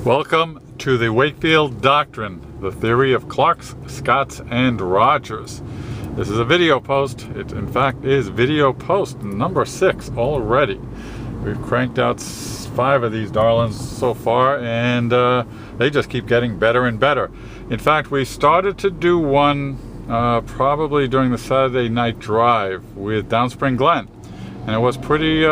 Welcome to the Wakefield Doctrine, the theory of Clarks, Scotts, and Rogers. This is a video post. It, in fact, is video post number 6 already. We've cranked out 5 of these darlings so far, and they just keep getting better and better. In fact, we started to do one probably during the Saturday night drive with Downspring Glen, and it was pretty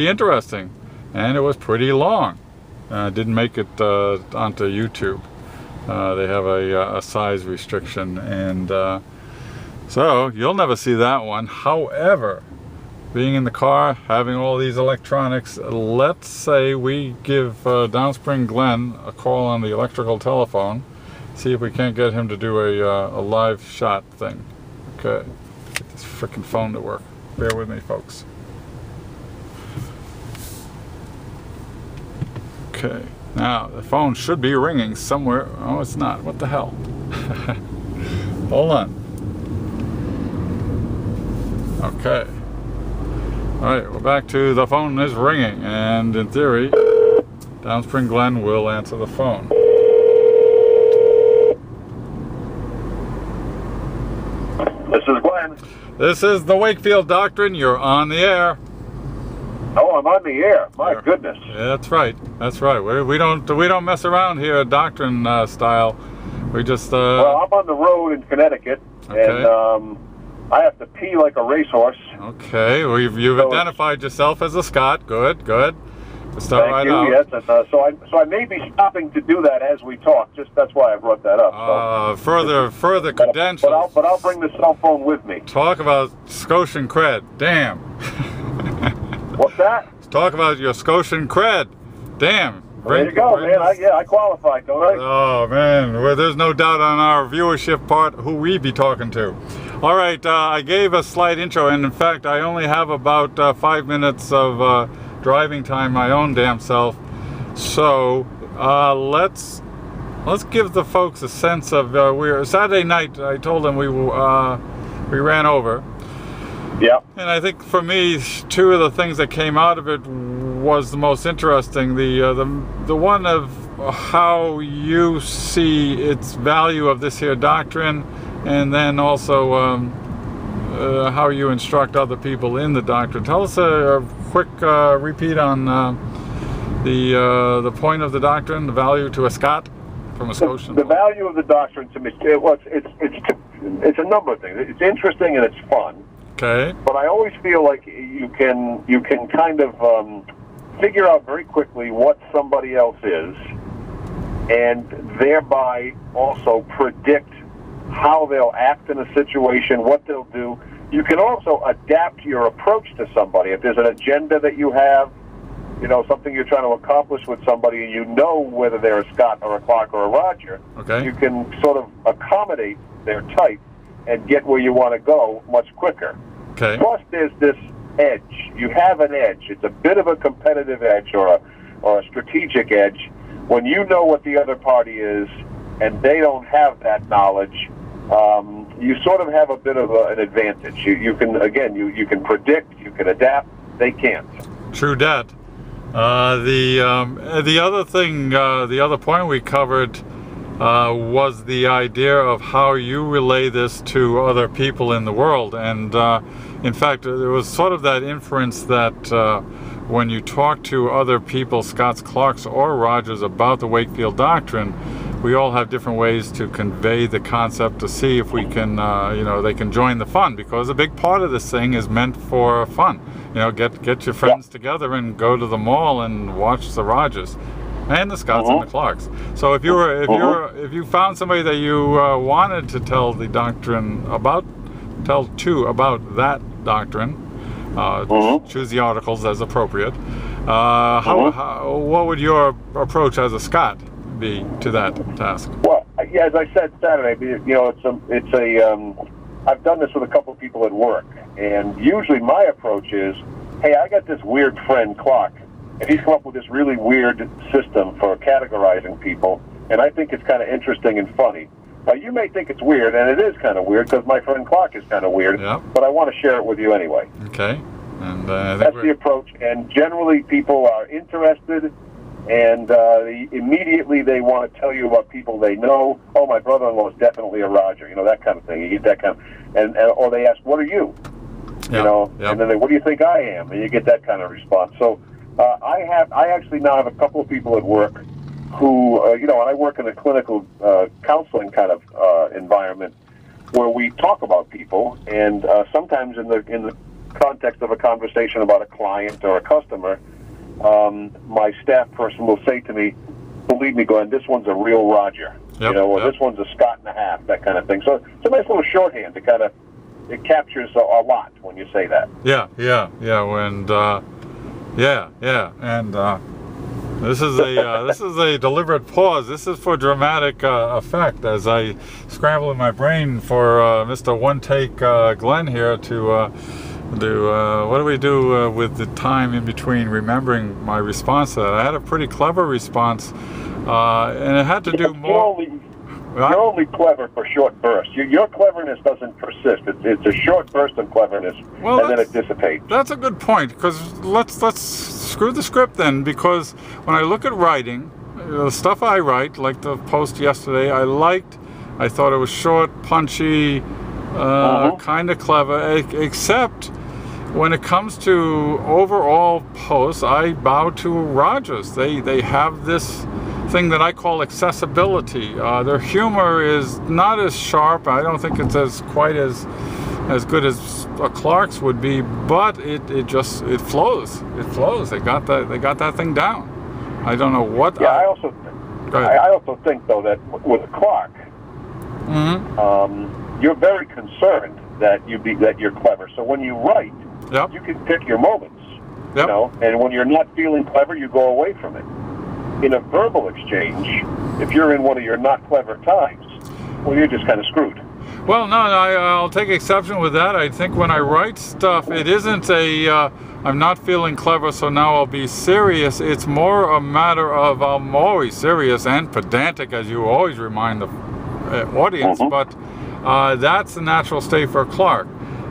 interesting, and it was pretty long. Didn't make it onto YouTube. They have a size restriction, and so you'll never see that one. However, being in the car, having all these electronics, let's say we give Downspring Glen a call on the electrical telephone, see if we can't get him to do a live shot thing. Okay, get this frickin' phone to work. Bear with me, folks. Okay, now the phone should be ringing somewhere. Oh, it's not. What the hell? Hold on. Okay. Alright, we're back to the phone is ringing, and in theory, Downspring Glen will answer the phone. This is Glenn. This is the Wakefield Doctrine. You're on the air. Oh, I'm on the air. My goodness. Yeah, that's right. That's right. We don't mess around here, doctrine style. We just. Well, I'm on the road in Connecticut, okay. And I have to pee like a racehorse. Okay. Well, you've so identified yourself as a Scot. Good. Good. Thank right you. out. Yes, and, so I may be stopping to do that as we talk. Just that's why I brought that up. So. Further credentials. But I'll bring the cell phone with me. Talk about Scotian cred. Damn. What's that? Talk about your Scotian cred. Damn. There you go, man. I qualified, don't I? Oh, man. Well, there's no doubt on our viewership part who we be talking to. All right. I gave a slight intro, and in fact, I only have about 5 minutes of driving time my own damn self. So let's give the folks a sense of Saturday night. I told them we ran over. Yeah. And I think for me, 2 of the things that came out of it was the most interesting. The one of how you see its value of this here doctrine, and then also how you instruct other people in the doctrine. Tell us a quick repeat on the point of the doctrine, the value to a Scot from a Scotian. The value of the doctrine to me, it's a number of things. It's interesting and it's fun. Okay. But I always feel like you can kind of figure out very quickly what somebody else is, and thereby also predict how they'll act in a situation, what they'll do. You can also adapt your approach to somebody. If there's an agenda that you have, something you're trying to accomplish with somebody, and you know whether they're a Scott or a Clark or a Roger, okay, you can sort of accommodate their type and get where you want to go much quicker. Okay. Plus, there's this edge. You have an edge. It's a bit of a competitive edge or a strategic edge. When you know what the other party is and they don't have that knowledge, you sort of have a bit of an advantage. You can predict, you can adapt. They can't. True dat. The other thing, the other point we covered was the idea of how you relay this to other people in the world. And in fact, there was sort of that inference that when you talk to other people, Scotts, Clarks, or Rogers, about the Wakefield Doctrine, we all have different ways to convey the concept to see if we can, they can join the fun, because a big part of this thing is meant for fun. Get your friends together and go to the mall and watch the Rogers and the Scotts and the Clarks. So if you found somebody that you wanted to tell the doctrine about, tell that doctrine, choose the articles as appropriate. What would your approach as a Scot be to that task? Well, yeah, as I said Saturday, I've done this with a couple of people at work, and usually my approach is, hey, I got this weird friend Clark, and he's come up with this really weird system for categorizing people, and I think it's kind of interesting and funny. Now, you may think it's weird, and it is kind of weird, because my friend Clark is kind of weird, but I want to share it with you anyway. Okay. And that's the approach, and generally people are interested, and immediately they want to tell you about people they know. Oh, my brother-in-law is definitely a Roger, that kind of thing. You get that kind of, and or they ask, what are you? And then what do you think I am? And you get that kind of response. So I actually now have a couple of people at work who, and I work in a clinical counseling kind of environment where we talk about people, and sometimes in the context of a conversation about a client or a customer, my staff person will say to me, believe me, Glenn, this one's a real Roger, or this one's a Scott and a half, that kind of thing. So it's a nice little shorthand to kind of, it captures a lot when you say that. And this is a deliberate pause. This is for dramatic effect as I scramble in my brain for Mr. One Take Glenn here to do what do we do with the time in between remembering my response to that. I had a pretty clever response, and it had to do more. You're only clever for short bursts. Your cleverness doesn't persist. It's a short burst of cleverness, and then it dissipates. That's a good point, because let's screw the script then, because when I look at writing, the stuff I write, like the post yesterday, I thought it was short, punchy, kind of clever, except when it comes to overall posts, I bow to Rogers. They have this thing that I call accessibility. Their humor is not as sharp. I don't think it's quite as good as a Clark's would be, but it flows. It flows. They got that thing down. I don't know what. Yeah, I also think though that with Clark, you're very concerned that you're clever. So when you write, you can pick your moments. And when you're not feeling clever, you go away from it. In a verbal exchange, if you're in one of your not clever times, well, you're just kind of screwed. Well, no, I'll take exception with that. I think when I write stuff, it isn't I'm not feeling clever, so now I'll be serious. It's more a matter of I'm always serious and pedantic, as you always remind the audience, but that's the natural state for Clark.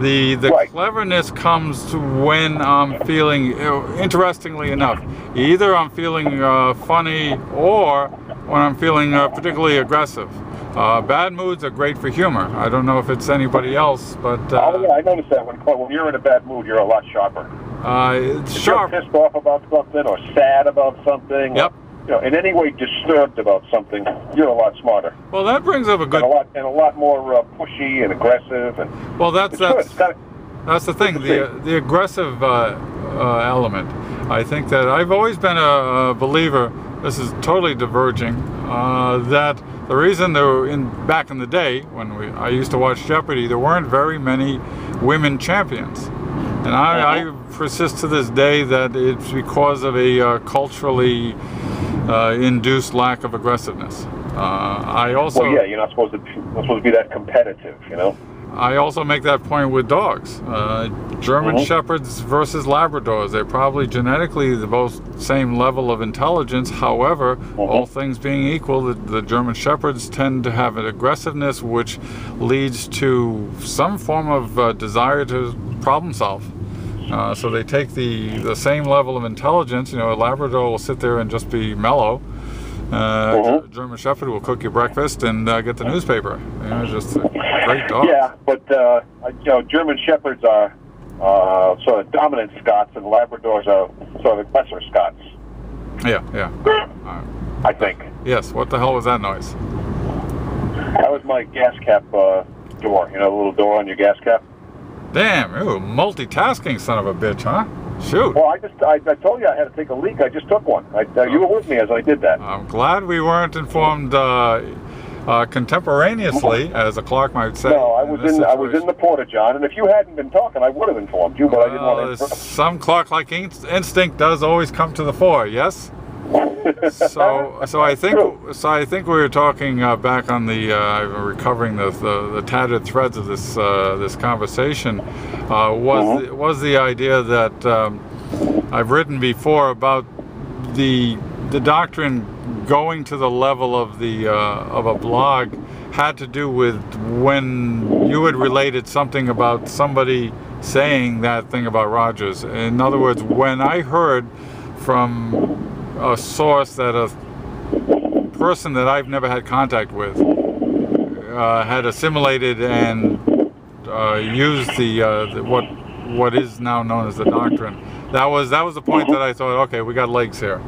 The cleverness comes when I'm feeling, interestingly enough, either I'm feeling funny or when I'm feeling particularly aggressive. Bad moods are great for humor. I don't know if it's anybody else, but... I noticed that when you're in a bad mood, you're a lot sharper. If you're pissed off about something or sad about something, in any way disturbed about something, you're a lot smarter. Well, that brings up a good... And a lot more pushy and aggressive. And well, that's the thing, the aggressive element. I think that I've always been a believer, this is totally diverging, that the reason back in the day, when I used to watch Jeopardy, there weren't very many women champions. And I persist to this day that it's because of a culturally induced lack of aggressiveness. I also... Well, yeah, you're not supposed to be that competitive, I also make that point with dogs. German Shepherds versus Labradors. They're probably genetically the both same level of intelligence. However, all things being equal, the German Shepherds tend to have an aggressiveness which leads to some form of desire to problem solve. So they take the same level of intelligence. A Labrador will sit there and just be mellow. German Shepherd will cook you breakfast and get the newspaper. Just a great dog. Yeah, but German Shepherds are sort of dominant Scots, and Labradors are sort of lesser Scots. Yeah. I think. Yes. What the hell was that noise? That was my gas cap door. The little door on your gas cap. Damn, you multitasking son of a bitch, huh? Shoot. Well, I told you I had to take a leak. I just took one. You were with me as I did that. I'm glad we weren't informed contemporaneously, as a Clark might say. No, I was in the porta-john, and if you hadn't been talking, I would have informed you, but I didn't want to interrupt. Some Clark-like instinct does always come to the fore. Yes. So I think we were talking back on the recovering the tattered threads of this conversation was the idea that I've written before about the doctrine going to the level of a blog had to do with when you had related something about somebody saying that thing about Rogers. In other words, when I heard from a source that a person that I've never had contact with had assimilated and used what is now known as the doctrine. That was the point that I thought, okay, we got legs here.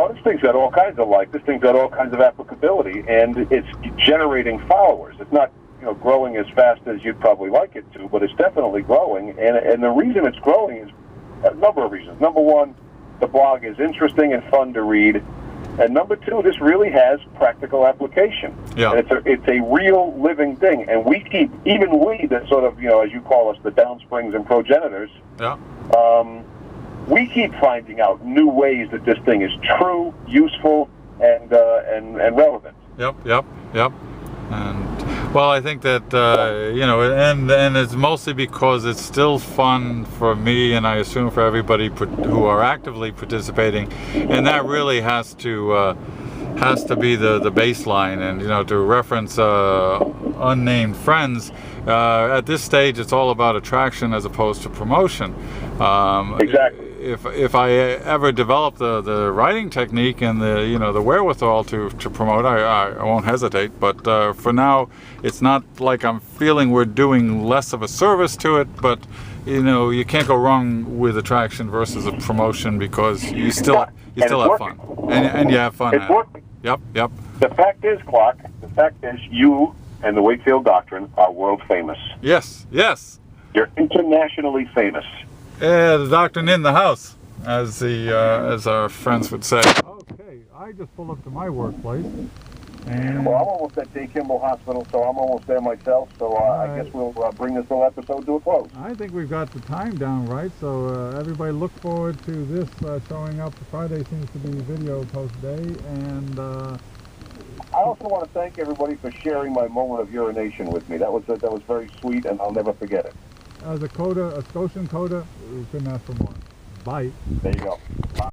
This thing's got all kinds of life. This thing's got all kinds of applicability, and it's generating followers. It's not, growing as fast as you'd probably like it to, but it's definitely growing. And the reason it's growing is a number of reasons. Number one, the blog is interesting and fun to read. And number two, this really has practical application. Yeah. And it's a real living thing. And we keep, even we, that sort of, as you call us, the downsprings and progenitors, yeah. We keep finding out new ways that this thing is true, useful, and relevant. Yep. And well, I think that and it's mostly because it's still fun for me, and I assume for everybody who are actively participating, and that really has to be the baseline. And to reference unnamed friends, at this stage it's all about attraction as opposed to promotion. Exactly. If I ever develop the writing technique and the wherewithal to promote, I won't hesitate. But for now, it's not like I'm feeling we're doing less of a service to it. But you can't go wrong with attraction versus a promotion, because you still have fun and you have fun. It's working. Yep. The fact is, Clark. The fact is, you and the Wakefield Doctrine are world famous. Yes. You're internationally famous. The doctrine in the house, as our friends would say. Okay, I just pulled up to my workplace. And well, I'm almost at Day Kimball Hospital, so I'm almost there myself. So I guess we'll bring this little episode to a close. I think we've got the time down right, so everybody look forward to this showing up. Friday seems to be video post day, and I also want to thank everybody for sharing my moment of urination with me. That was very sweet, and I'll never forget it. As a Scotian coda, we couldn't ask for more. Bye. There you go. Bye.